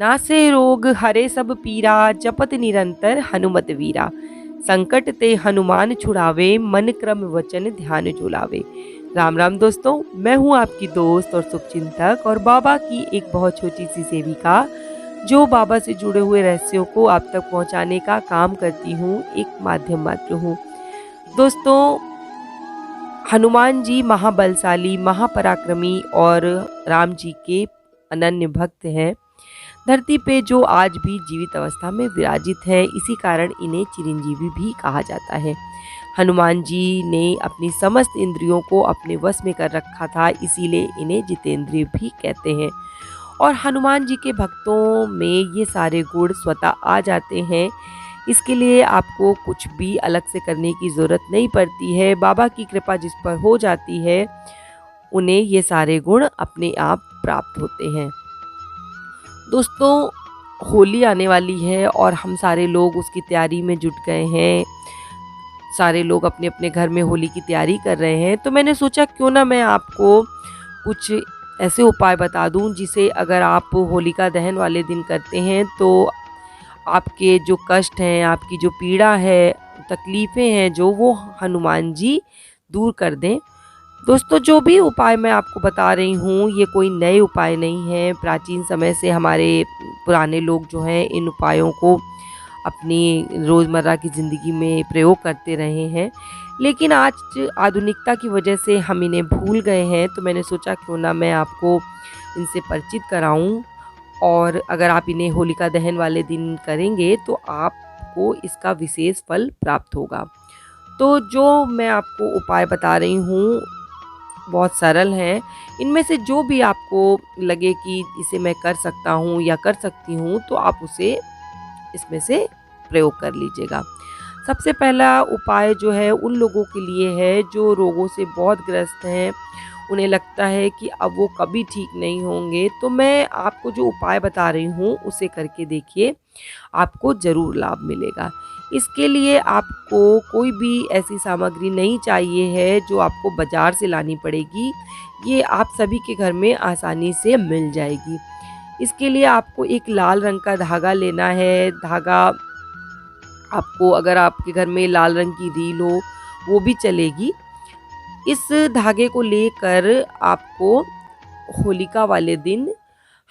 नासे रोग हरे सब पीरा, जपत निरंतर हनुमत वीरा। संकट ते हनुमान छुड़ावे, मन क्रम वचन ध्यान जुलावे। राम राम दोस्तों, मैं हूँ आपकी दोस्त और शुभचिंतक और बाबा की एक बहुत छोटी सी सेविका, जो बाबा से जुड़े हुए रहस्यों को आप तक पहुँचाने का काम करती हूँ। एक माध्यम मात्र हूँ। दोस्तों, हनुमान जी महाबलशाली, महापराक्रमी और राम जी के अनन्य भक्त हैं। धरती पे जो आज भी जीवित अवस्था में विराजित है, इसी कारण इन्हें चिरंजीवी भी कहा जाता है। हनुमान जी ने अपनी समस्त इंद्रियों को अपने वश में कर रखा था, इसीलिए इन्हें जितेंद्रिय भी कहते हैं। और हनुमान जी के भक्तों में ये सारे गुण स्वतः आ जाते हैं। इसके लिए आपको कुछ भी अलग से करने की ज़रूरत नहीं पड़ती है। बाबा की कृपा जिस पर हो जाती है, उन्हें ये सारे गुण अपने आप प्राप्त होते हैं। दोस्तों, होली आने वाली है और हम सारे लोग उसकी तैयारी में जुट गए हैं। सारे लोग अपने अपने घर में होली की तैयारी कर रहे हैं, तो मैंने सोचा क्यों ना मैं आपको कुछ ऐसे उपाय बता दूं जिसे अगर आप होलिका दहन वाले दिन करते हैं तो आपके जो कष्ट हैं, आपकी जो पीड़ा है, तकलीफ़ें हैं, जो वो हनुमान जी दूर कर दें। दोस्तों, जो भी उपाय मैं आपको बता रही हूँ, ये कोई नए उपाय नहीं हैं। प्राचीन समय से हमारे पुराने लोग जो हैं इन उपायों को अपनी रोज़मर्रा की ज़िंदगी में प्रयोग करते रहे हैं, लेकिन आज आधुनिकता की वजह से हम इन्हें भूल गए हैं। तो मैंने सोचा क्यों ना मैं आपको इनसे परिचित कराऊं, और अगर आप इन्हें होलिका दहन वाले दिन करेंगे तो आपको इसका विशेष फल प्राप्त होगा। तो जो मैं आपको उपाय बता रही हूँ बहुत सरल हैं। इनमें से जो भी आपको लगे कि इसे मैं कर सकता हूँ या कर सकती हूँ, तो आप उसे इसमें से प्रयोग कर लीजिएगा। सबसे पहला उपाय जो है उन लोगों के लिए है जो रोगों से बहुत ग्रस्त हैं, उन्हें लगता है कि अब वो कभी ठीक नहीं होंगे। तो मैं आपको जो उपाय बता रही हूँ उसे करके देखिए, आपको ज़रूर लाभ मिलेगा। इसके लिए आपको कोई भी ऐसी सामग्री नहीं चाहिए है जो आपको बाज़ार से लानी पड़ेगी। ये आप सभी के घर में आसानी से मिल जाएगी। इसके लिए आपको एक लाल रंग का धागा लेना है। धागा आपको, अगर आपके घर में लाल रंग की रील हो वो भी चलेगी। इस धागे को लेकर आपको होलिका वाले दिन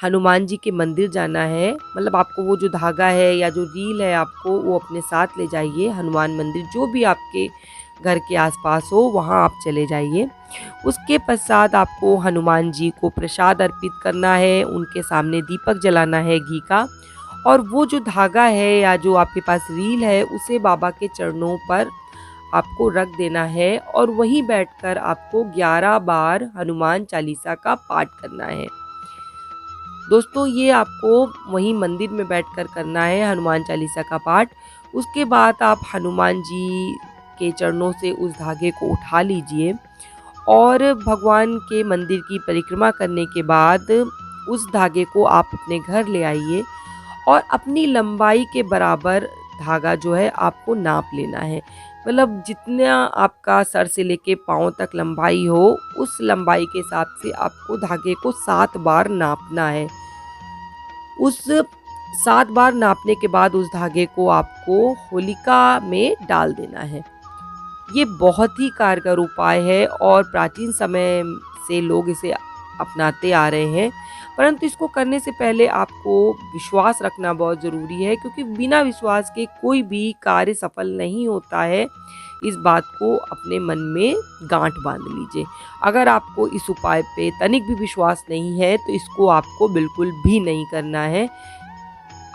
हनुमान जी के मंदिर जाना है। मतलब आपको वो जो धागा है या जो रील है, आपको वो अपने साथ ले जाइए। हनुमान मंदिर जो भी आपके घर के आसपास हो, वहाँ आप चले जाइए। उसके पश्चात आपको हनुमान जी को प्रसाद अर्पित करना है, उनके सामने दीपक जलाना है घी का, और वो जो धागा है या जो आपके पास रील है उसे बाबा के चरणों पर आपको रख देना है, और वहीं बैठकर आपको 11 बार हनुमान चालीसा का पाठ करना है। दोस्तों, ये आपको वहीं मंदिर में बैठकर करना है, हनुमान चालीसा का पाठ। उसके बाद आप हनुमान जी के चरणों से उस धागे को उठा लीजिए और भगवान के मंदिर की परिक्रमा करने के बाद उस धागे को आप अपने घर ले आइए और अपनी लंबाई के बराबर धागा जो है आपको नाप लेना है। मतलब जितना आपका सर से लेके पाँव तक लंबाई हो, उस लंबाई के हिसाब से आपको धागे को 7 बार नापना है। उस 7 बार नापने के बाद उस धागे को आपको होलिका में डाल देना है। ये बहुत ही कारगर उपाय है और प्राचीन समय से लोग इसे अपनाते आ रहे हैं, परंतु इसको करने से पहले आपको विश्वास रखना बहुत ज़रूरी है, क्योंकि बिना विश्वास के कोई भी कार्य सफल नहीं होता है। इस बात को अपने मन में गांठ बांध लीजिए। अगर आपको इस उपाय पे तनिक भी विश्वास नहीं है तो इसको आपको बिल्कुल भी नहीं करना है।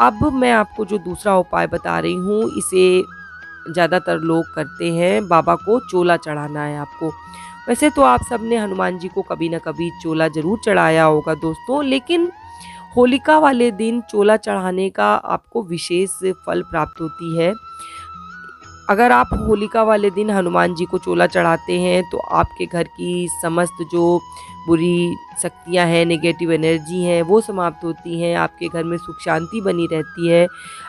अब मैं आपको जो दूसरा उपाय बता रही हूँ, इसे ज़्यादातर लोग करते हैं। बाबा को चोला चढ़ाना है आपको। वैसे तो आप सब ने हनुमान जी को कभी ना कभी चोला ज़रूर चढ़ाया होगा दोस्तों, लेकिन होलिका वाले दिन चोला चढ़ाने का आपको विशेष फल प्राप्त होती है। अगर आप होलिका वाले दिन हनुमान जी को चोला चढ़ाते हैं तो आपके घर की समस्त जो बुरी शक्तियां हैं, नेगेटिव एनर्जी हैं, वो समाप्त होती हैं। आपके घर में सुख शांति बनी रहती है।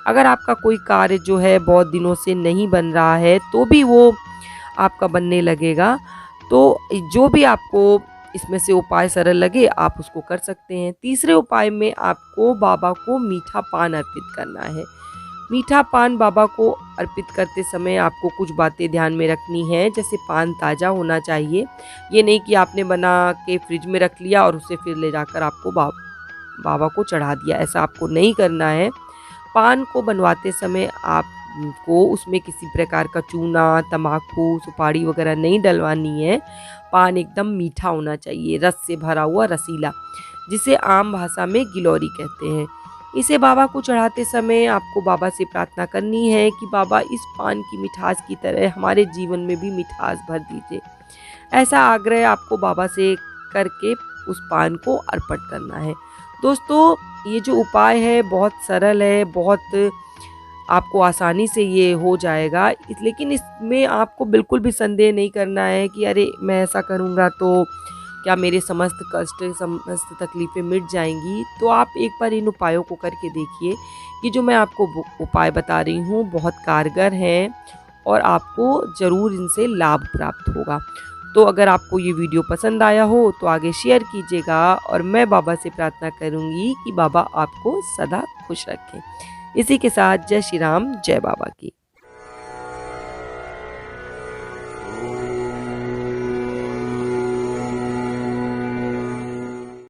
अगर आपका कोई कार्य जो है बहुत दिनों से नहीं बन रहा है तो भी वो आपका बनने लगेगा। तो जो भी आपको इसमें से उपाय सरल लगे आप उसको कर सकते हैं। तीसरे उपाय में आपको बाबा को मीठा पान अर्पित करना है। मीठा पान बाबा को अर्पित करते समय आपको कुछ बातें ध्यान में रखनी है, जैसे पान ताज़ा होना चाहिए। ये नहीं कि आपने बना के फ्रिज में रख लिया और उसे फिर ले जाकर आपको बाबा को चढ़ा दिया, ऐसा आपको नहीं करना है। पान को बनवाते समय आपको उसमें किसी प्रकार का चूना, तम्बाकू, सुपारी वगैरह नहीं डलवानी है। पान एकदम मीठा होना चाहिए, रस से भरा हुआ, रसीला, जिसे आम भाषा में गिलौरी कहते हैं। इसे बाबा को चढ़ाते समय आपको बाबा से प्रार्थना करनी है कि बाबा इस पान की मिठास की तरह हमारे जीवन में भी मिठास भर दीजिए। ऐसा आग्रह आपको बाबा से करके उस पान को अर्पण करना है। दोस्तों, ये जो उपाय है बहुत सरल है, बहुत आपको आसानी से ये हो जाएगा। लेकिन इसमें आपको बिल्कुल भी संदेह नहीं करना है कि अरे मैं ऐसा करूँगा तो क्या मेरे समस्त कष्ट, समस्त तकलीफ़ें मिट जाएंगी। तो आप एक बार इन उपायों को करके देखिए। ये जो मैं आपको उपाय बता रही हूँ बहुत कारगर हैं और आपको ज़रूर इनसे लाभ प्राप्त होगा। तो अगर आपको ये वीडियो पसंद आया हो तो आगे शेयर कीजिएगा और मैं बाबा से प्रार्थना करूँगी कि बाबा आपको सदा खुश रखें। इसी के साथ जय श्री राम, जय बाबा की।